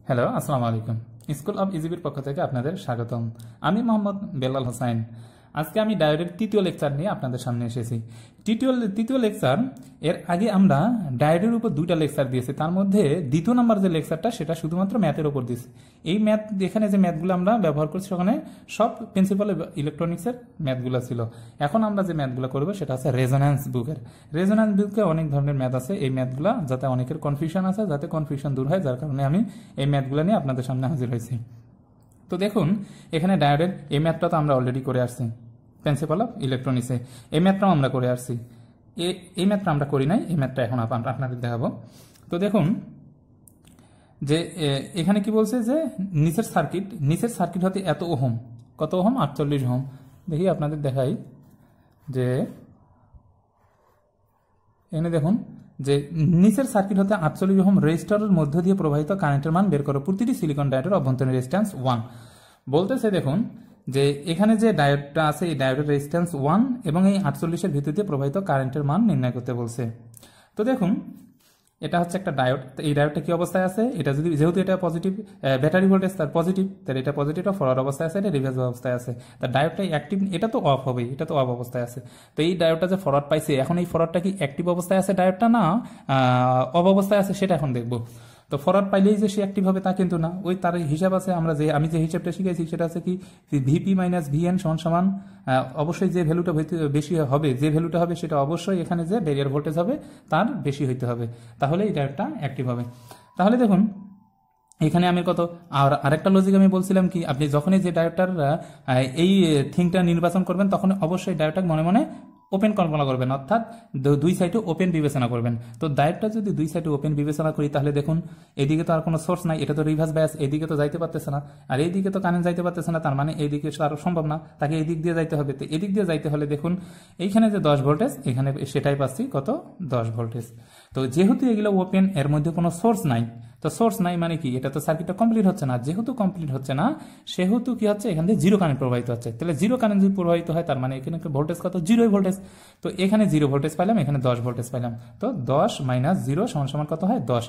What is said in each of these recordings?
Hello, আসসালামু আলাইকুম। School of ইজিবির পক্ষ থেকে আপনাদের স্বাগতম। আমি মোহাম্মদ বেলাল হোসাইন। আজকে আমি ডায়োডের তৃতীয় লেকচার নিয়ে আপনাদের সামনে এসেছি। তৃতীয় লেকচার, এর আগে আমরা ডায়োডের উপর দুইটা লেকচার দিয়েছি। তার মধ্যে দ্বিতীয় নাম্বার যে লেকচারটা সেটা শুধুমাত্র ম্যাথের উপর দিয়েছি। এই ম্যাথ, এখানে যে ম্যাথগুলো আমরা ব্যবহার করছি ওখানে সব প্রিন্সিপাল ইলেকট্রনিক্সের ম্যাথগুলো ছিল। এখন আমরা যে ম্যাথগুলো করবো সেটা হচ্ছে রেজোন্যান্স বুকের। রেজোন্যান্স বুকে অনেক ধরনের ম্যাথ আছে। এই ম্যাথগুলো যাতে অনেকের কনফিউশন আছে, যাতে কনফিউশন দূর হয়, যার কারণে আমি এই ম্যাথগুলো নিয়ে আপনাদের সামনে হাজির হয়েছি। তো দেখুন, এখানে ডায়োডের এই ম্যাথটা তো আমরা অলরেডি করে আসছি প্রিন্সিপাল অফ ইলেকট্রনিক্সে। এই ম্যাথটাও আমরা করে আসছি। এই ম্যাথটা আমরা করি নাই, এই ম্যাথটা এখন আপনাদের দেখাবো। তো দেখুন যে এখানে কি বলছে যে নিচের সার্কিট হতে এত ওহম, কত ওহম? 48 ওহম। দেখি আপনাদের দেখাই যে এখানে দেখুন যে নিচের সার্কিট হতে 48 ওহম রেজিস্টরের মধ্য দিয়ে প্রবাহিত কারেন্টের মান বের করো। প্রতিটি সিলিকন ডায়োডের অভ্যন্তরীণ রেজিস্ট্যান্স 1 বলতেছে। দেখুন যে এখানে যে ডায়োডটা আছে এই ডায়োডের রেজিস্ট্যান্স 1 এবং এই 48-এর ভিতর দিয়ে প্রবাহিত কারেন্টের মান নির্ণয় করতে বলছে। তো দেখুন এটা হচ্ছে একটা ডায়োড। এই ডায়োডটা কি অবস্থায় আছে? এটা যদি, যেহেতু এটা পজিটিভ ব্যাটারি ভোল্টেজ তার পজিটিভ, তাহলে এটা পজিটিভটা ফরওয়ার্ড অবস্থায় আছে, এটা রিভার্স অবস্থায় আছে। তার ডায়োডটা অ্যাক্টিভ, এটা তো অফ হবে, এটা তো অফ অবস্থায় আছে। তো এই ডায়োডটা যে ফরওয়ার্ড পাইছে, এখন এই ফরওয়ার্ডটা কি অ্যাক্টিভ অবস্থায় আছে ডায়োডটা, না অফ অবস্থায় আছে, সেটা এখন দেখবো। তো ফরওয়ার্ড পাইলেই যে সে অ্যাক্টিভ হবে তা কিন্তু না। ওই তার হিসাব আছে, আমি যে হিসাবটা শিখেছি সেটা আছে কি ভিপি মাইনাস ভিএন সমান অবশ্যই যে ভ্যালুটা বেশি হবে, যে ভ্যালুটা হবে সেটা অবশ্যই এখানে যে ব্যারিয়ার ভোল্টেজ হবে তার বেশি হইতে হবে, তাহলে এই ডায়োডটা অ্যাক্টিভ হবে। তাহলে দেখুন এখানে আমি কত, আর আরেকটা লজিক আমি বলছিলাম কি, আপনি যখনই যে ডায়োডটার এই থিংটা নির্বাচন করবেন তখন অবশ্যই ডায়োডটা মনে মনে ওপেন কল্পনা করবেন, অর্থাৎ দুই সাইডে ওপেন বিবেচনা করবেন। তো ডায়োডটা যদি দুই সাইডে ওপেন বিবেচনা করি তাহলে দেখুন এদিকে তো আর কোনো সোর্স নাই, এটা তো রিভার্স বায়াস, এদিকে তো যাইতে পারতেছে না, আর এইদিকে তো কারেন্ট যাইতে পারতেছে না, তার মানে এইদিকে আরো সম্ভব না, তাকে এদিক দিয়ে যাইতে হবে। তো এদিক দিয়ে যাইতে হলে দেখুন এইখানে যে 10 ভোল্টেজ, এখানে সেটাই পাচ্ছি কত, 10 ভোল্টেজ। তো যেহেতু এগুলো ওপেন, এর মধ্যে কোনো সোর্স নাই, তো সোর্স নাই মানে কি, এটা তো সার্কিটটা কমপ্লিট হচ্ছে না। যেহেতু কমপ্লিট হচ্ছে না সেহেতু কি হচ্ছে, এখান থেকে জিরো কারেন্ট প্রবাহিত হচ্ছে। তাহলে জিরো কারেন্ট যদি প্রবাহিত হয় তার মানে এখানে ভোল্টেজ কত, 0 ভোল্টেজ। তো এখানে 0 ভোল্টেজ পাইলাম, এখানে 10 ভোল্টেজ পাইলাম। তো 10 মাইনাস 0 সমান কত হয়, 10।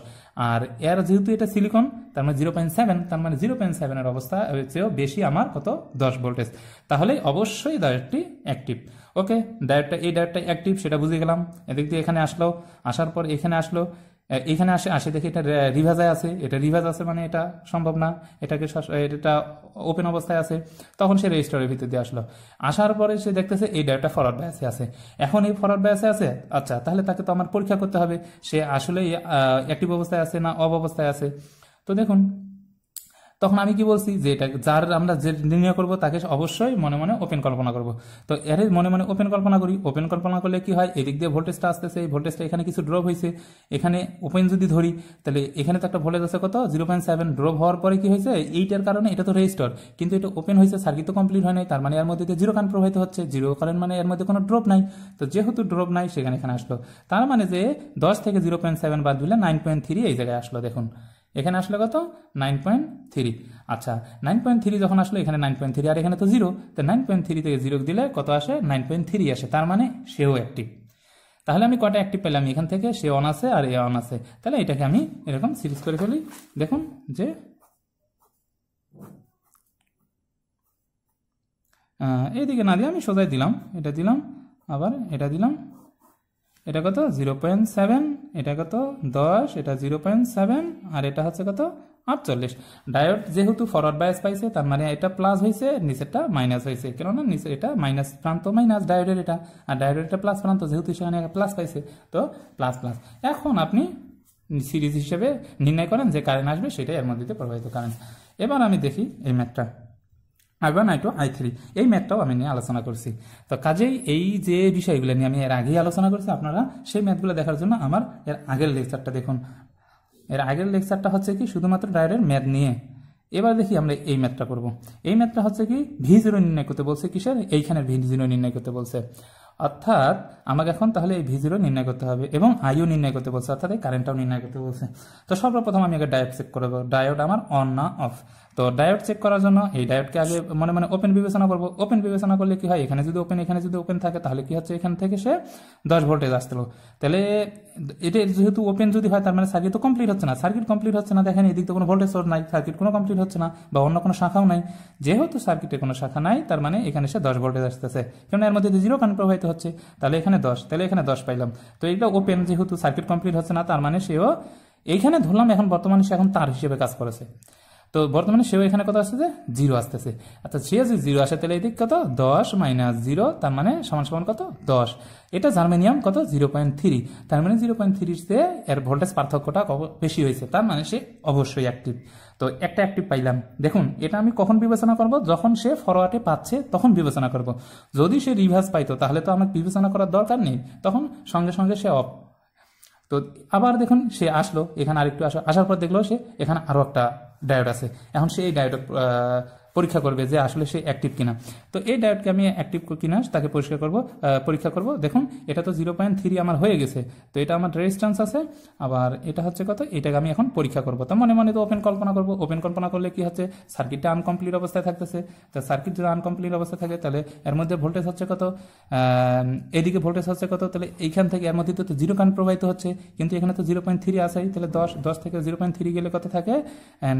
আর এর যেহেতু এটা সিলিকন, তার মানে 0.7, তার মানে 0.7 এর অবস্থা চেয়েও বেশি আমার কত, 10 ভোল্টেজ। তাহলে অবশ্যই ডায়োডটি অ্যাক্টিভ। ওকে, এই ডায়োডটা অ্যাক্টিভ সেটা বুঝে গেলাম। এদিক দিয়ে এখানে আসলো, আসার পর এখানে আসলো, এখানে আসে দেখি এটা রিভার্সে আছে, এটা রিভার্স আছে মানে এটা সম্ভব না, এটা ওপেন অবস্থায় আছে। তখন সে রেজিস্টারের ভিতর দিয়ে আসলো, আসার পরে সে দেখতেছে এই ডায়োডটা ফরওয়ার্ড বায়াসে আছে। এখন এই ফরওয়ার্ড বায়াসে আছে, আচ্ছা তাহলে তাকে তো আমার পরীক্ষা করতে হবে সে আসলে অ্যাক্টিভ অবস্থায় আছে না অফ অবস্থায় আছে। তো দেখুন তখন আমি কি বলছি যে এটা যার আমরা যে নির্ণয় করবো তাকে অবশ্যই মনে মনে ওপেন কল্পনা করব। তো এর মনে মনে ওপেন কল্পনা করি, ওপেন কল্পনা করলে কি হয়, এদিক দিয়ে ভোল্টেজটা আসতেছে, এই ভোল্টেজটা এখানে কিছু ড্রপ হয়েছে, এখানে ওপেন যদি ধরি তাহলে এখানে তো একটা ভোল্টেজ আছে কত, 0.7। ড্রপ হওয়ার পরে কি হয়েছে, এইটার কারণে এটা তো রেজিস্টর, কিন্তু এটা ওপেন হয়েছে, সার্কিট তো কমপ্লিট হয় নাই, তার মানে এর মধ্যে জিরো কারেন্ট প্রবাহিত হচ্ছে, জিরো কারেন্ট মানে এর মধ্যে কোনো ড্রপ নাই। তো যেহেতু ড্রপ নাই সেখানে এখানে আসলো, তার মানে যে 10 থেকে 0.7 বাদ দিলে 9.3 এই জায়গায় আসলো। দেখুন এখানে আসলে কত, 9.3। আচ্ছা 9.3 যখন আসলো, এখানে 9.3 আর এখানে তো 0, তো 9.3 থেকে 0 দিলে কত আসে, 9.3 আসে, তার মানে সেও অ্যাক্টিভ। তাহলে আমি কটা অ্যাক্টিভ পেলাম এখান থেকে, সে অন আছে আর এ অন আছে। তাহলে এটাকে আমি এরকম সিরিজ করে ফেলি। দেখুন যে এইদিকে না দিয়ে আমি সোজাই দিলাম, এটা দিলাম, আবার এটা দিলাম, এটা কত 0.7, এটা কত 10, এটা 0.7, আর এটা হচ্ছে কত 48। ডায়োড যেহেতু ফরওয়ার্ড বায়াস পাইছে তার মানে এটা প্লাস হয়েছে, নিচেরটা মাইনাস হয়েছে, কেননা নিচে এটা মাইনাস প্রান্ত মাইনাস ডায়োডের এটা, আর ডায়োডের এটা প্লাস প্রান্ত, যেহেতু সেখানে প্লাস পাইছে তো প্লাস প্লাস। এখন আপনি সিরিজ হিসেবে নির্ণয় করেন যে কারেন্ট আসবে সেটাই এর মধ্যে প্রবাহিত কারেন্ট। এবার আমি দেখি এই ম্যাথটা, I1 I2 I3 এই ম্যাথটাও আমি নিয়ে আলোচনা করছি। তো কাজেই এই যে বিষয়গুলো নিয়ে আমি এর আগেই আলোচনা করছি, আপনারা সেই ম্যাথগুলো দেখার জন্য আমার এর আগের লেকচারটা দেখুন। এর আগের লেকচারটা হচ্ছে কি শুধুমাত্র ডায়োডের ম্যাথ নিয়ে। এবার দেখি আমরা এই ম্যাথটা করব। এই ম্যাথটা হচ্ছে কি V0 নির্ণয় করতে বলছে, কিসের, এইখানে V0 নির্ণয় করতে বলছে। অর্থাৎ আমাকে এখন তাহলে এই V0 নির্ণয় করতে হবে এবং আইও নির্ণয় করতে বলছে, অর্থাৎ এই কারেন্টটাও নির্ণয় করতে বলছে। তো সর্বপ্রথম আমি আগে ডায়োড চেক করবো, ডায়োড আমার অন না অফ। তো ডায়োড চেক করার জন্য এই ডায়োডকে আগে মনে মনে ওপেন বিবেচনা করবো। ওপেন বিবেচনা করলে কি হয়, এখানে যদি ওপেন এখানে যদি ওপেন থাকে তাহলে কি হচ্ছে, এখান থেকে সে 10 ভোল্টেজ আসছিল। তাহলে এটা যেহেতু ওপেন যদি হয় তার মানে সার্কিট তো কমপ্লিট হচ্ছে না, সার্কিট কমপ্লিট হচ্ছে না। দেখেন এদিক তো কোনো ভোল্টেজ সোর্স নাই, সার্কিট কোনো কমপ্লিট হচ্ছে না বা অন্য কোনো শাখাও নাই। যেহেতু সার্কিটে কোনো শাখা নাই তার মানে এখানে সে 10 ভোল্টেজ আসতেছে, কারণ এর মধ্যে 0 কারেন্ট প্রবাহিত হচ্ছে। তাহলে এখানে 10, তাহলে এখানে 10 পাইলাম। তো এটা ওপেন, যেহেতু সার্কিট কমপ্লিট হচ্ছে না তার মানে সেও এইখানে ধরলাম এখন বর্তমানে সে এখন তার হিসেবে কাজ করেছে। তো বর্তমানে সেও এখানে কত আসতেছে, 0 আসতেছে। আচ্ছা সে যদি 0 আসে তাহলে এদিক কত, 10 - 0 তার মানে সমান সমান কত, 10। এটা জার্মেনিয়াম কত, 0.3। তার মানে 0.3 তে এর ভোল্টেজ পার্থক্যটা বেশি হয়েছে, তার মানে সে অবশ্যই অ্যাক্টিভ। তো একটা অ্যাক্টিভ পাইলাম। দেখুন এটা আমি কখন বিবেচনা করব, যখন সে ফরওয়ার্ডে পাচ্ছে তখন বিবেচনা করব। যদি সে রিভার্স পাইতো তাহলে তো আমার বিবেচনা করার দরকার নেই, তখন সঙ্গে সঙ্গে সে অফ। তো আবার দেখুন সে আসলো, এখানে আরেকটু আসার পর দেখলো সে এখানে আরো একটা ডায়োড আছে। এখন সে এই ডায়োড পরীক্ষা করবে যে আসলে সে অ্যাক্টিভ কিনা। তো এই ডায়োডকে আমি অ্যাক্টিভ কিনা তাকে পরীক্ষা করব। দেখুন এটা তো 0.3 আমার হয়ে গেছে, তো এটা আমার রেজিস্ট্যান্স আছে। আবার এটা হচ্ছে কত, এটাকে আমি এখন পরীক্ষা করব। তো মনে মনে তো ওপেন কল্পনা করব। ওপেন কল্পনা করলে কি হচ্ছে, সার্কিটটা আনকমপ্লিট অবস্থায় থাকতেছে। তো সার্কিট যদি আনকমপ্লিট অবস্থায় থাকে তাহলে এর মধ্যে ভোল্টেজ হচ্ছে কত, এদিকে ভোল্টেজ হচ্ছে কত, তাহলে এইখান থেকে এর মধ্যে তো 0 কারেন্ট প্রবাহিত হচ্ছে, কিন্তু এখানে তো 0.3 আছেই। তাহলে 10 থেকে 0.3 গেলে কত থাকে,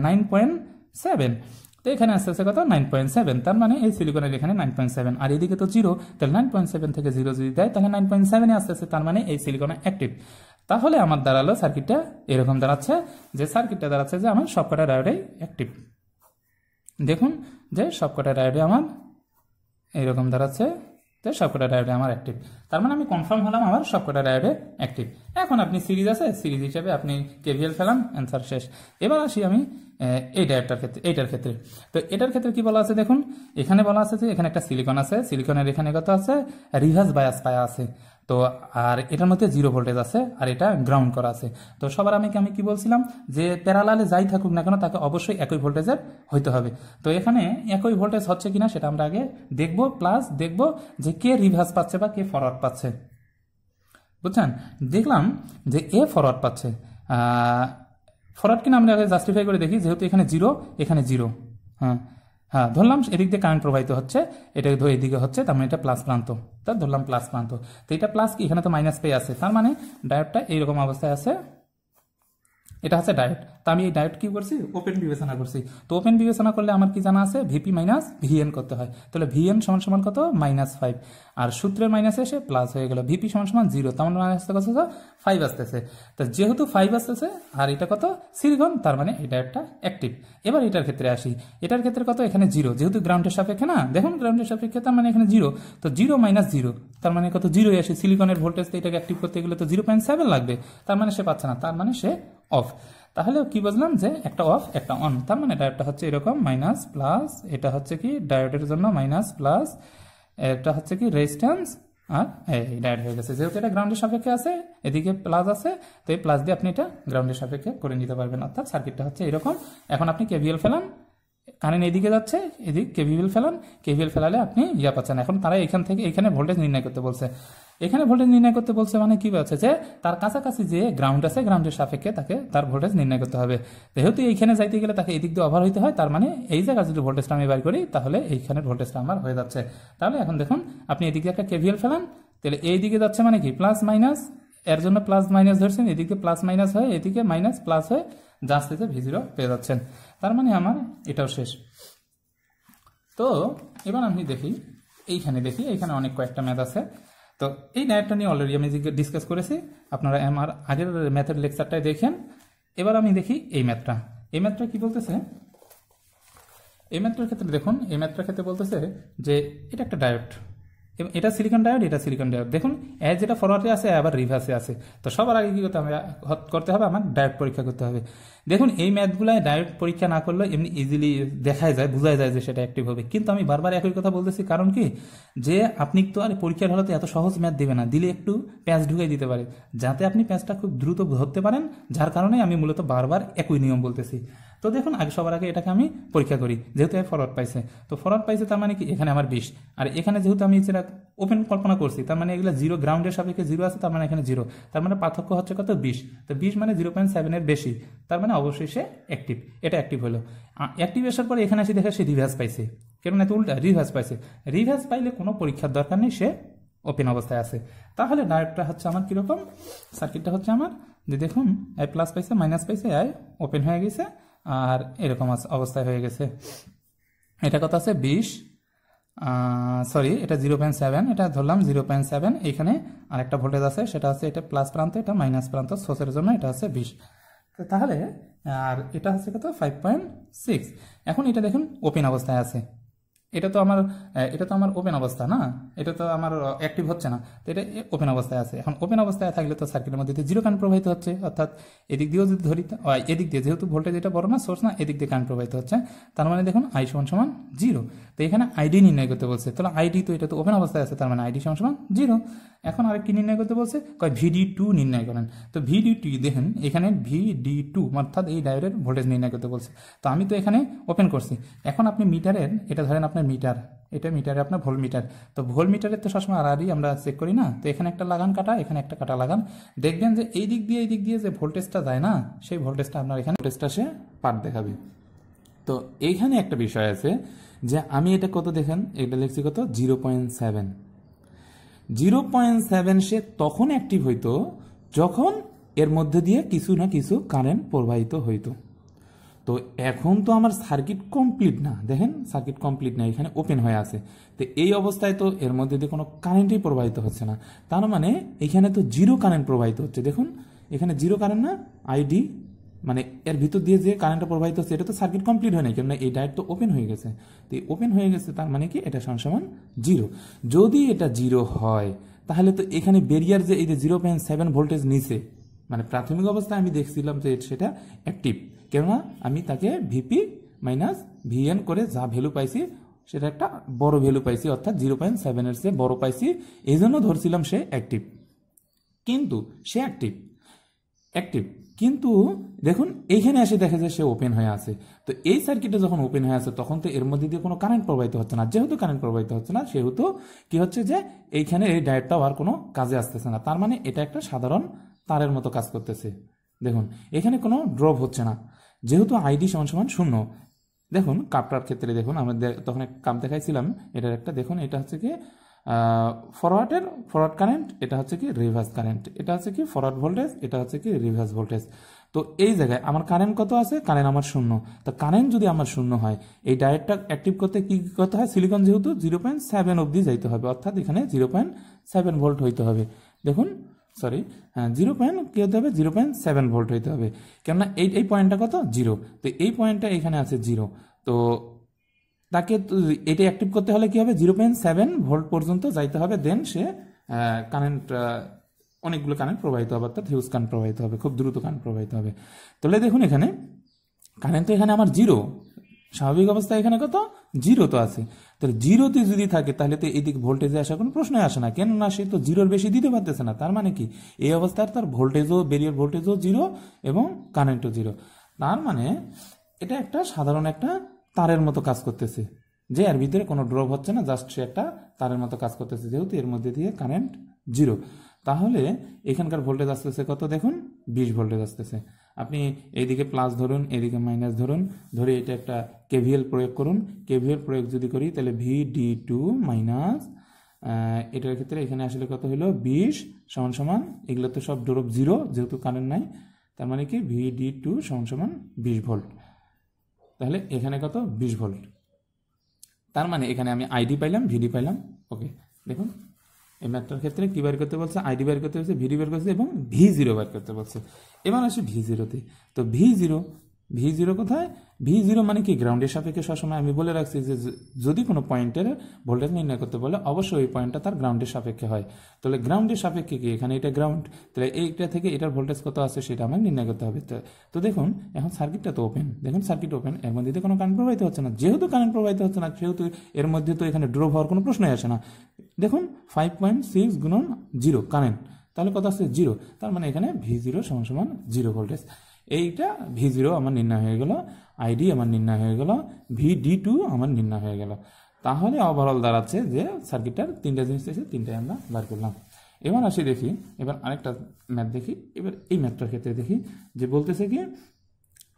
9.7। তো এখানে আসতে আসতে কত, 9.7। তার মানে এই সিলিকনের এখানে 9.7, আর এদিকে তো 0, তাহলে 9.7 থেকে 0 যদি দেয় তাহলে 9.7 আসতে আসতে, তার মানে এই সিলিকন অ্যাক্টিভ। তাহলে আমার দাঁড়ালো সার্কিটটা এরকম দাঁড়াচ্ছে, যে সার্কিটটা দাঁড়াচ্ছে যে আমার সবকটা ডায়োডেই অ্যাক্টিভ। দেখুন যে সবকটা ডায়োডে আমার এইরকম দাঁড়াচ্ছে, তো সবকটা ডায়োডে আমার অ্যাক্টিভ। তার মানে আমি কনফার্ম হলাম আমার সবকটা ডায়োডে অ্যাক্টিভ। এখন আপনি সিরিজ আছে, সিরিজ হিসেবে আপনি কেভিএল ফেলাম, অ্যান্সার শেষ। এবার আসি আমি এই ডায়োডটার ক্ষেত্রে, এইটার ক্ষেত্রে। তো এটার ক্ষেত্রে কি বলা আছে দেখুন, এখানে বলা আছে যে এখানে একটা সিলিকন আছে, সিলিকনের এখানে কত আছে, রিভার্স বায়াস পায়া আছে। তো আর এটার মধ্যে 0 ভোল্টেজ আছে, আর এটা গ্রাউন্ড করা আছে। তো সবার আমি কি বলছিলাম যে প্যারালালে যাই থাকুক না কেন তাকে অবশ্যই একই ভোল্টেজের হইতে হবে। তো এখানে একই ভোল্টেজ হচ্ছে কিনা সেটা আমরা আগে দেখব, প্লাস দেখব যে কে রিভার্স পাচ্ছে বা কে ফরওয়ার্ড পাচ্ছে। বুঝছেন, দেখলাম যে এ ফরওয়ার্ড পাচ্ছে। ফরওয়ার্ড কিনা আমরা আগে জাস্টিফাই করে দেখি, যেহেতু এখানে 0 এখানে 0, হ্যাঁ হ্যাঁ ধরলাম এদিক দিয়ে কারেন্ট প্রবাহিত হচ্ছে, এটা এদিকে হচ্ছে, তার মানে এটা প্লাস প্রান্ত, তা ধরলাম প্লাস প্রান্ত। তো এটা প্লাস কি, এখানে তো মাইনাস পে আছে, তার মানে ডায়োডটা এইরকম অবস্থায় আছে। এটা হচ্ছে ডায়োড। তো আমি এই ডায়োড কি করছি, ওপেন বিবেচনা করছি। তো ওপেন বিবেচনা করলে আমার কি জানা আছে, ভিপি মাইনাস ভিএন করতে হয়। তাহলে ভিএন সমান সমান কত, -5, আর সূত্রের মাইনাসে এসে প্লাস হয়ে গেল। ভিপি সমান সমান 0, তার মানে মাইনাস কত, 5 আসতেছে। তো যেহেতু 5 আসতেছে আর এটা কত সিলিকন, তার মানে এই ডায়োডটা অ্যাক্টিভ। এবার এটার ক্ষেত্রে আসি, এটার ক্ষেত্রে কত, এখানে 0, যেহেতু গ্রাউন্ডের সাপেক্ষে না, দেখুন গ্রাউন্ডের সাপেক্ষে তার মানে এখানে 0, তো 0 - 0 তার মানে কত, 0 আসে। সিলিকনের ভোল্টেজ এটাকে অ্যাক্টিভ করতে গেলে তো 0.7 লাগবে, তার মানে সে পাচ্ছে না, তার মানে সে অফ। তাহলে কি বুঝলাম যে একটা অফ একটা অন, তার মানে ডায়োডটা হচ্ছে এরকম মাইনাস প্লাস, এটা হচ্ছে কি ডায়োডের জন্য মাইনাস প্লাস, এটা হচ্ছে কি রেজিস্ট্যান্স, আর এই ডায়োড হয়ে গেছে। যেহেতু এটা গ্রাউন্ডের সাপেক্ষে আছে, এদিকে প্লাস আছে, তো এই প্লাস দিয়ে আপনি এটা গ্রাউন্ডের সাপেক্ষে করে নিতে পারবেন। অর্থাৎ সার্কিটটা হচ্ছে এরকম। এখন আপনি কেভিএল ফেলান, কারেন্ট এদিকে যাচ্ছে, এদিকে কেভিএল ফেলান, কেভিএল ফেলালে আপনি ইয়া পাচ্ছেন। এখন তারা এখান থেকে এখানে ভোল্টেজ নির্ণয় করতে বলছে, এখানে ভোল্টেজ নির্ণয় করতে বলছে মানে কি বলছে যে তার কাছাকাছি যে গ্রাউন্ড আছে গ্রাউন্ডের সাপেক্ষে তাকে তার ভোল্টেজ নির্ণয় করতে হবে। যেহেতু এইখানে যাইতে গেলে তাকে এদিক দিয়ে ওভার হইতে হয়, তার মানে এই জায়গায় যদি ভোল্টেজটা আমি বার করি তাহলে এইখানে ভোল্টেজটা আমার হয়ে যাচ্ছে। তাহলে এখন দেখুন আপনি এদিকে একটা কেভিএল ফেলান, তাহলে এই দিকে যাচ্ছে মানে কি প্লাস মাইনাস, এর জন্য প্লাস মাইনাস ধরছেন, এদিকে প্লাস মাইনাস হয়, এদিকে মাইনাস প্লাস হয়ে জাস্তিতে V0 পেয়ে যাচ্ছেন। তার মানে আমার এটাও শেষ। তো এবার আমি দেখি, এইখানে অনেক কয়েকটা ম্যাথ আছে। তো এই ডায়োডটা নিয়ে অলরেডি আমি ডিসকাস করেছি, আপনারা আমার আগের ম্যাথের লেকচারটাই দেখেন। এবার আমি দেখি এই ম্যাথটা কি বলতেছে। এই ম্যাথটার ক্ষেত্রে দেখুন, এই ম্যাথটার ক্ষেত্রে বলতেছে যে এটা একটা ডায়োড, এবং এটা সিলিকন ডায়োড, এটা সিলিকন ডায়োড। দেখুন এর যেটা ফরওয়ার্ডে আছে আবার রিভার্সে আছে। তো সবার আগে কি করতে হবে, আমার ডায়োড পরীক্ষা করতে হবে। দেখুন এই ম্যাথগুলায় ডায়োড পরীক্ষা না করলে এমনি ইজিলি দেখা যায়, বোঝা যায় যে সেটা অ্যাক্টিভ হবে। কিন্তু আমি বারবার একই কথা বলতেছি, কারণ কি যে আপনি তো আর পরীক্ষার হলে এত সহজ ম্যাথ দেবে না, দিলে একটু প্যাঁচ ঢুকাই দিতে পারে, যাতে আপনি প্যাঁচটা খুব দ্রুত ধরতে পারেন। যার কারণে আমি মূলত বারবার একই নিয়ম বলতেছি। তো দেখুন আগে সবার আগে এটাকে আমি পরীক্ষা করি, যেহেতু ফরওয়ার্ড পাইছে, তো ফরওয়ার্ড পাইছে তার মানে কি এখানে আমার 20, আর এখানে যেহেতু আমি যেটা ওপেন কল্পনা করছি তার মানে এগুলো জিরো, গ্রাউন্ডের সাপেক্ষে জিরো আছে, তার মানে এখানে জিরো, তার মানে পার্থক্য হচ্ছে কত 20, তো 20 মানে 0.7 বেশি, তার মানে অবশ্যই সে অ্যাক্টিভ, এটা অ্যাক্টিভ হলো। অ্যাক্টিভ আসার পরে এখানে এসে দেখে সে রিভার্স পাইছে, কেন এত উল্টা রিভার্স পাইছে, রিভার্স পাইলে কোনো পরীক্ষার দরকার নেই, সে ওপেন অবস্থায় আছে। তাহলে ডায়োডটা হচ্ছে আমার কীরকম, সার্কিটটা হচ্ছে আমার যে দেখুন আই প্লাস পাইছে মাইনাস পাইছে, আই ওপেন হয়ে গেছে আর এরকম অবস্থায় হয়ে গেছে। এটা কত আছে 20, সরি এটা 0.7, এটা ধরলাম 0.7, এখানে আরেকটা ভোল্টেজ আছে সেটা হচ্ছে এটা প্লাস প্রান্ত, এটা মাইনাস প্রান্ত, সোর্সের জন্য এটা হচ্ছে 20, তাহলে আর এটা হচ্ছে কত 5.6। এখন এটা দেখুন ওপেন অবস্থায় আছে, এটা তো আমার ওপেন অবস্থা না, এটা তো আমার অ্যাক্টিভ হচ্ছে না, তো এটা ওপেন অবস্থায় আছে। এখন ওপেন অবস্থায় থাকলে তো সার্কিটের মধ্যে জিরো কারেন্ট প্রবাহিত হচ্ছে, অর্থাৎ এদিক দিয়েও যদি ধরি, এদিক দিয়ে যেহেতু ভোল্টেজ এটা বড় না, সোর্স না, এদিক দিয়ে কারেন্ট প্রবাহিত হচ্ছে, তার মানে দেখুন আই সমান 0। তো এখানে আইডি নির্ণয় করতে বলছে, তাহলে আইডি তো এটা তো ওপেন অবস্থায় আছে, তার মানে আইডি সমান 0। এখন আরেক কি নির্ণয় করতে বলছে, VD2 নির্ণয় করেন। তো VD2 দেখেন এখানে VD2 অর্থাৎ এই ডায়োডের ভোল্টেজ নির্ণয় করতে বলছে। তো আমি তো এখানে ওপেন করছি, এখন আপনি মিটারের, এটা ধরেন আপনার মিটার, এটা মিটারে আপনার ভোল্ট মিটার, তো ভোল্ট মিটারের তো সবসময় আরই আমরা চেক করি না, তো এখানে একটা লাগান কাটা, এখানে একটা কাটা লাগান, দেখবেন যে এই দিক দিয়ে যে ভোল্টেজটা যায় না, সেই ভোল্টেজটা আপনার এখানে ভোল্টেজটা সে পাঠ দেখাবে। তো এইখানে একটা বিষয় আছে যে আমি এটা কত দেখেন, এটা লিখছি কত 0.7, 0.7 সে তখন অ্যাক্টিভ হইতো যখন এর মধ্যে দিয়ে কিছু না কিছু কারেন্ট প্রবাহিত হইতো। তো এখন তো আমার সার্কিট কমপ্লিট না, দেখেন সার্কিট কমপ্লিট না, এখানে ওপেন হয়ে আছে, তো এই অবস্থায় তো এর মধ্যে দিয়ে কোনো কারেন্টই প্রবাহিত হচ্ছে না, তার মানে এখানে তো জিরো কারেন্ট প্রবাহিত হচ্ছে। দেখুন এখানে জিরো কারেন্ট না, আইডি মানে এর ভিতর দিয়ে যে কারেন্টটা প্রবাহিত হচ্ছে, এটা তো সার্কিট কমপ্লিট হয় না, কেননা এই ডায়োড তো ওপেন হয়ে গেছে, তো ওপেন হয়ে গেছে তার মানে কি এটা সমান 0। যদি এটা 0 হয় তাহলে তো এখানে ব্যারিয়ার যে এই যে 0.7 ভোল্টেজ নিচে, মানে প্রাথমিক অবস্থায় আমি দেখছিলাম যে সেটা অ্যাক্টিভ, কেননা আমি তাকে ভিপি মাইনাস ভিএন করে যা ভ্যালু পাইছি সেটা একটা বড় ভ্যালু পাইছি, অর্থাৎ 0.7 এর চেয়ে বড় পাইছি, এই জন্য ধরছিলাম সে অ্যাক্টিভ। কিন্তু সে অ্যাক্টিভ কিন্তু দেখুন এইখানে এসে দেখা যায় সে ওপেন হয়ে আছে। তো এই সার্কিটে যখন ওপেন হয়ে আছে তখন তো এর মধ্যে দিয়ে কোনো কারেন্ট প্রবাহিত হচ্ছে না, যেহেতু কারেন্ট প্রবাহিত হচ্ছে না সেহেতু কি হচ্ছে যে এইখানে এই ডায়োডটাও আর কোনো কাজে আসতেছে না, তার মানে এটা একটা সাধারণ তারের মতো কাজ করতেছে। দেখুন এখানে কোনো ড্রপ হচ্ছে না, যেহেতু আইডি সমান 0। দেখুন কাপটার ক্ষেত্রে দেখুন আমরা তখন কাপ দেখাইছিলাম, এটার একটা দেখুন এটা হচ্ছে কি ফরওয়ার্ড কারেন্ট, এটা হচ্ছে কি রিভার্স কারেন্ট, এটা হচ্ছে কি ফরওয়ার্ড ভোল্টেজ, এটা হচ্ছে কি রিভার্স ভোল্টেজ। তো এই জায়গায় আমার কারেন্ট কত আছে, কারেন্ট আমার 0। তো কারেন্ট যদি আমার 0 হয়, এই ডায়োডটা অ্যাক্টিভ করতে কি করতে হয়, সিলিকন যেহেতু 0.7 অবধি যাইতে হবে, অর্থাৎ এখানে 0.7 ভোল্ট হইতে হবে। দেখুন সরি কি হতে হবে 0.7 ভোল্ট হইতে হবে, কেননা এই পয়েন্টটা কত 0, তো এই পয়েন্টটা এখানে আছে 0। তো তাকে এটা অ্যাক্টিভ করতে হলে কি হবে 0.7 ভোল্ট পর্যন্ত যাইতে হবে, দেন সে কারেন্ট অনেকগুলো কারেন্ট প্রবাহিত হবে, অর্থাৎ হিউজ কারেন্ট প্রবাহিত হবে, খুব দ্রুত কারেন্ট প্রবাহিত হবে। তাহলে দেখুন এখানে কারেন্ট তো এখানে আমার 0, স্বাভাবিক অবস্থায় এখানে কত 0 তো আছে, তাহলে 0তে যদি থাকে তাহলে তো এদিকে ভোল্টেজে আসার কোনো প্রশ্নই আসে না, কেননা সে তো 0-র বেশি দিতে পারতেছে না, তার মানে কি এই অবস্থায় তার ভোল্টেজও ব্যারিয়ার ভোল্টেজও 0 এবং কারেন্টও 0, তার মানে এটা একটা সাধারণ একটা তারের মতো কাজ করতেছে, যে এর ভিতরে কোনো ড্রপ হচ্ছে না, জাস্ট সে একটা তারের মতো কাজ করতেছে, যেহেতু এর মধ্যে দিয়ে কারেন্ট 0। তাহলে এখানকার ভোল্টেজ আসতেছে কত দেখুন 20 ভোল্টেজ আসতেছে। আপনি এইদিকে প্লাস ধরুন, এদিকে মাইনাস ধরুন, ধরে এটা একটা কেভিএল প্রয়োগ করুন, কেভিএল প্রয়োগ যদি করি তাহলে VD2 মাইনাস এটার ক্ষেত্রে এখানে আসলে কত হলো 20 সমান এগুলো তো সব ড্রপ 0 যেহেতু কারেন্ট নাই, তার মানে কি VD2 সমান 20 ভোল্ট। তাহলে এখানে কত 20 ভোল্ট, তার মানে এখানে আমি আইডি পাইলাম, ভিডি পাইলাম। ওকে দেখুন এই ম্যাথটার ক্ষেত্রে কি বের করতে বলছে, আইডি বের করতে বলছে, ভিডি বের করছে এবং V0 বের করতে বলছে। এবার আসি V0-তে। তো V0 কোথায়, V0 মানে কি গ্রাউন্ডের সাপেক্ষে সবসময় আমি বলে রাখছি যে যদি কোনো পয়েন্টের ভোল্টেজ নির্ণয় করতে বলে অবশ্যই ওই পয়েন্টটা তার গ্রাউন্ডের সাপেক্ষে হয়। তাহলে গ্রাউন্ডের সাপেক্ষে কি এখানে এটা গ্রাউন্ড, তাহলে এইটা থেকে এটার ভোল্টেজ কত আছে সেটা আমাকে নির্ণয় করতে হবে। তো দেখুন এখন সার্কিটটা তো ওপেন, দেখুন সার্কিট ওপেন, এর মধ্যে কোনো কারেন্ট প্রবাহিত হচ্ছে না, যেহেতু কারেন্ট প্রবাহিত হচ্ছে না সেহেতু এর মধ্যে তো এখানে ড্রপ হওয়ার কোনো প্রশ্নই আসে না। দেখুন 5.6 গুণন 0 কারেন্ট, তাহলে কত আসছে 0, তার মানে এখানে V0 সমান 0 ভোল্টেজ। এইটা V0 আমার নির্ণয় হয়ে গেল। আইডি আমার নির্ণয় হয়ে গেল, VD2 আমার নির্ণয় হয়ে গেল। তাহলে ওভারঅল দাঁড়াচ্ছে যে সার্কিটটার তিনটা জিনিস এসে তিনটাই আমরা বার করলাম। এবার আসি দেখি, এবার আরেকটা ম্যাথ দেখি। এবার এই ম্যাথটার ক্ষেত্রে দেখি যে বলতেছে কি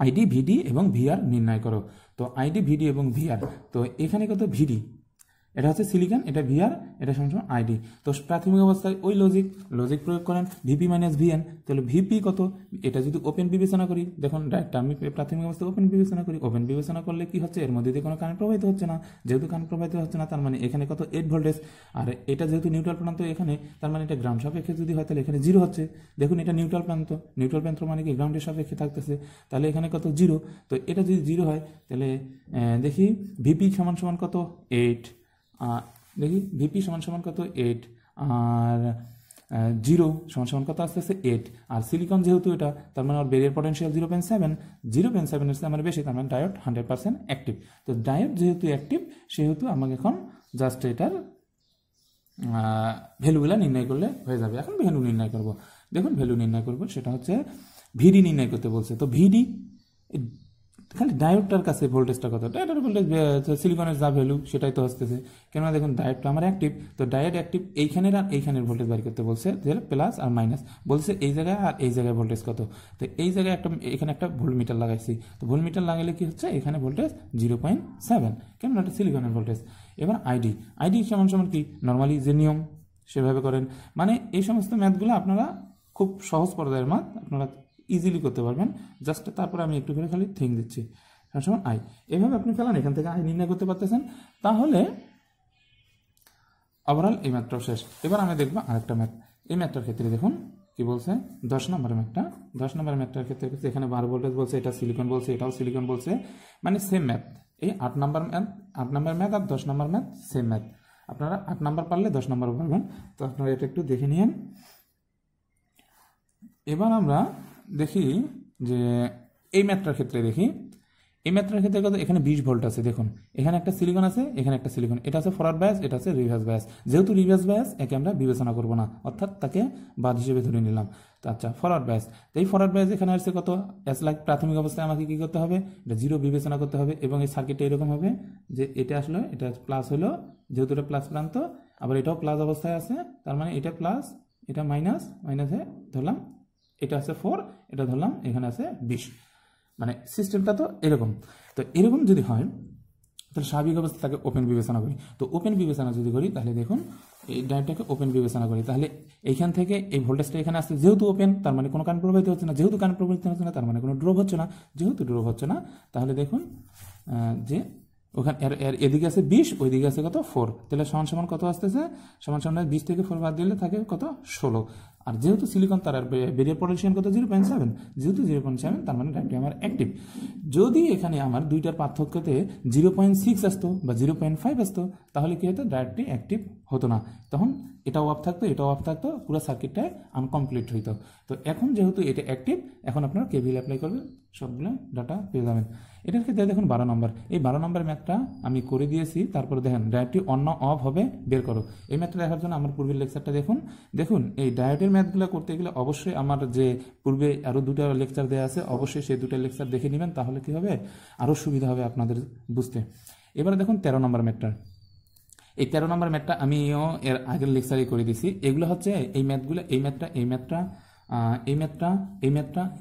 আইডি, ভিডি এবং ভিআর নির্ণয় করো। তো আইডি, ভিডি এবং ভিআর, তো এখানে কত ভিডি, এটা হচ্ছে সিলিকন, এটা ভিআর, এটা সমান আইডি। তো প্রাথমিক অবস্থায় ওই লজিক প্রয়োগ করেন, ভিপি মাইনাস ভিএন। তাহলে ভিপি কত, এটা যদি ওপেন বিবেচনা করি, দেখুন ডাইরেক্ট আমি প্রাথমিক অবস্থায় ওপেন বিবেচনা করি। ওপেন বিবেচনা করলে কি হচ্ছে, এর মধ্যে দিয়ে কোনো কারেন্ট প্রবাহিত হচ্ছে না। যেহেতু কারেন্ট প্রবাহিত হচ্ছে না, তার মানে এখানে কত 8 ভোল্টেজ। আর এটা যেহেতু নিউট্রাল প্রান্ত এখানে, তার মানে এটা গ্রাউন্ড সাপেক্ষে যদি হয় তাহলে এখানে 0 হচ্ছে। দেখুন এটা নিউট্রাল প্রান্ত, নিউট্রাল প্রান্ত মানে কি গ্রাউন্ডের সাপেক্ষে থাকতেছে, তাহলে এখানে কত 0। তো এটা যদি 0 হয় তাহলে দেখি ভিপি সমান সমান কত 8, দেখি ভিপি সমান সমান কত 8, আর 0 সমান সমান কত আসতে আসছে 8। আর সিলিকন যেহেতু এটা, তার মানে ওর বেরিয়ার পটেনশিয়াল 0.7, 0.7 এর আমার বেশি, তার মানে ডায়োড 100% অ্যাক্টিভ। তো ডায়োড যেহেতু অ্যাক্টিভ, সেহেতু আমাকে এখন জাস্ট এটার ভ্যালুগুলো নির্ণয় করলে হয়ে যাবে। এখন ভ্যালু নির্ণয় করব, দেখুন ভ্যালু নির্ণয় করব, সেটা হচ্ছে ভিডি নির্ণয় করতে বলছে। তো ভিডি খালি ডায়োডটার কাছে ভোল্টেজটা কত, ডায়োডের ভোল্টেজ সিলিকনের যা ভ্যালু সেটাই তো আসতেছে, কেননা দেখুন ডায়োডটা আমার অ্যাক্টিভ। তো ডায়োড অ্যাক্টিভ, এইখানের আর এইখানের ভোল্টেজ বের করতে বলছে, যে প্লাস আর মাইনাস বলছে এই জায়গায় আর এই জায়গায় ভোল্টেজ কত। তো এই জায়গায় এখানে একটা ভোল্টমিটার লাগাইছি। তো ভোল্টমিটার লাগালে কি হচ্ছে, এখানে ভোল্টেজ 0.7, কেননা এটা সিলিকনের ভোল্টেজ। এবার আইডি সমান সমান কি, নর্মালি যে নিয়ম সেভাবে করেন। মানে এই সমস্ত ম্যাথগুলো আপনারা খুব সহজ পর্যায়ের ম্যাথ, আপনারা ইজিলি করতে পারবেন। জাস্ট তারপরে আমি একটু করে খালি থিং দিচ্ছি, সমান আই, এভাবে আপনি ফেলান, এখান থেকে আই নির্ণয় করতে পারতেছেন। তাহলে ওভারঅল এই ম্যাথটাও শেষ। এবার আমি দেখবো আরেকটা ম্যাথ। এই ম্যাথটার ক্ষেত্রে দেখুন কি বলছে, 10 নম্বরের ম্যাথটা। 10 নম্বরের ম্যাথটার ক্ষেত্রে এখানে 12 ভোল্টেজ বলছে, এটা সিলিকন বলছে, এটাও সিলিকন বলছে, মানে সেম ম্যাথ। এই 8 নম্বর ম্যাথ আর 10 নম্বর ম্যাথ সেম ম্যাথ। আপনারা 8 নম্বর পারলে 10 নম্বর পারবেন। তো আপনারা এটা একটু দেখে নিন। এবার আমরা দেখি যে এই ম্যাথটার ক্ষেত্রে দেখি, এই ম্যাথটার ক্ষেত্রে কত, এখানে 20 ভোল্ট আছে। দেখুন এখানে একটা সিলিকন আছে, এখানে একটা সিলিকন, এটা আছে ফরওয়ার্ড বায়াস, এটা আছে রিভার্স বায়াস। যেহেতু রিভার্স বায়াস, একে আমরা বিবেচনা করব না, অর্থাৎ তাকে বাদ হিসেবে ধরে নিলাম। তো আচ্ছা ফরওয়ার্ড বায়াস, তো এই ফরওয়ার্ড বায়াস এখানে আসছে কত, অ্যাজ লাইক প্রাথমিক অবস্থায় আমাকে কি করতে হবে, এটা 0 বিবেচনা করতে হবে। এবং এই সার্কিটটা এরকম হবে যে এটা আসলে এটা প্লাস হলো, যেহেতু এটা প্লাস প্রান্ত, আবার এটাও প্লাস অবস্থায় আছে, তার মানে এটা প্লাস, এটা মাইনাস, মাইনাসে ধরলাম এটা আছে 4, এটা ধরলাম এখানে আছে 20। মানে সিস্টেমটা তো এরকম। তো এরকম যদি হয় তাহলে স্বাভাবিক অবস্থা তাকে ওপেন বিবেচনা করি। তো ওপেন বিবেচনা যদি করি তাহলে দেখুন এই ডায়োডটাকে ওপেন বিবেচনা করি, তাহলে এইখান থেকে এই ভোল্টেজটা এখানে আসছে, যেহেতু ওপেন তার মানে কোনো কারেন্ট প্রবাহিত হচ্ছে না, যেহেতু কারেন্ট প্রবাহিত হচ্ছে না তার মানে কোনো ড্রপ হচ্ছে না, যেহেতু ড্রপ হচ্ছে না তাহলে দেখুন যে ওখানে এর এদিকে আছে 20, ওইদিকে আছে কত 4, তাহলে সমান সমান কত আসতেছে, সমান সমান 20 থেকে 4 বাদ দিলে থাকে কত 16। আর যেহেতু সিলিকন তার বেরিয়ার পটেনশিয়াল কত 0.7, যেহেতু 0.7 তার মানে ডায়োডটি আমার অ্যাক্টিভ। যদি এখানে আমার দুইটার পার্থক্যতে 0.6 আসতো বা 0.5 আসতো, তাহলে কি হতো, ডায়োডটি অ্যাক্টিভ হতো না, তখন এটাও অফ থাকতো, এটাও অফ থাকতো, পুরো সার্কিটটাই আনকমপ্লিট হইতো। তো এখন যেহেতু এটা অ্যাক্টিভ, এখন আপনারা কেভিএল অ্যাপ্লাই করবেন, সবগুলো ডাটা পেয়ে যাবেন। এটার ক্ষেত্রে দেখুন 12 নম্বর, এই 12 নম্বর ম্যাথটা আমি করে দিয়েছি। তারপরে দেখেন ডায়োডটি অন না অফ হবে বের করো। এই ম্যাথটা দেখার জন্য আমার পূর্বের লেকচারটা দেখুন এই ডায়োডের ম্যাথগুলো করতে গেলে অবশ্যই আমার যে পূর্বে আরও 2টা লেকচার দেওয়া আছে, অবশ্যই সেই 2টা লেকচার দেখে নেবেন, তাহলে কি হবে, আরও সুবিধা হবে আপনাদের বুঝতে। এবারে দেখুন 13 নম্বর ম্যাথটা। এই 13 নম্বর ম্যাথটা আমিও এর আগের লেকচারে করে দিয়েছি। এগুলো হচ্ছে এই ম্যাথগুলো, এই ম্যাথটা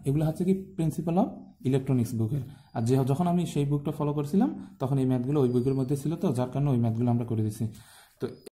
এগুলো হচ্ছে কি প্রিন্সিপাল অফ ইলেকট্রনিক্স বুকের। আর যখন আমি সেই বুকটা ফলো করছিলাম তখন এই ম্যাথগুলো ওই বুকের মধ্যে ছিল, তো যার কারণে ওই ম্যাথগুলো আমরা করে দিয়েছি। তো